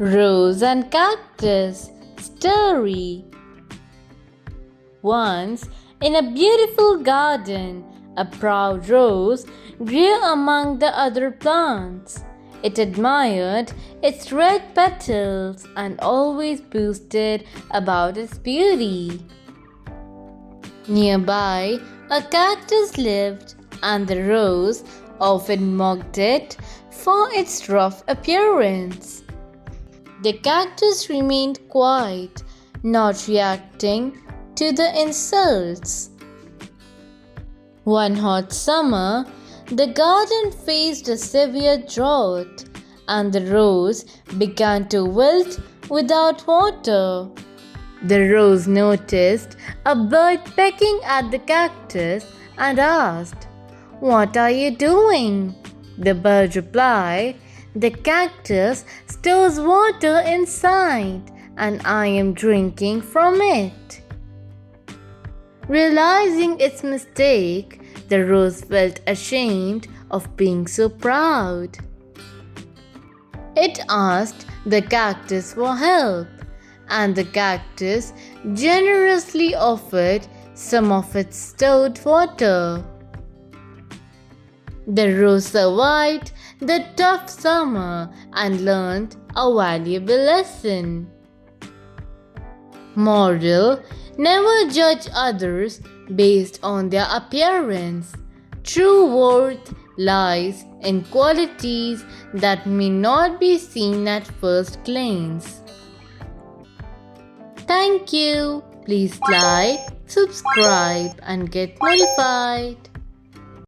Rose and Cactus Story. Once, in a beautiful garden, a proud rose grew among the other plants. It admired its red petals and always boasted about its beauty. Nearby, a cactus lived, and the rose often mocked it for its rough appearance. The cactus remained quiet, not reacting to the insults. One hot summer, the garden faced a severe drought, and the rose began to wilt without water. The rose noticed a bird pecking at the cactus and asked, "What are you doing?" The bird replied, "The cactus stores water inside, and I am drinking from it." Realizing its mistake, the rose felt ashamed of being so proud. It asked the cactus for help, and the cactus generously offered some of its stored water. The rose survived the tough summer and learned a valuable lesson. Moral: never judge others based on their appearance. True worth lies in qualities that may not be seen at first glance. Thank you. Please like, subscribe, and get notified.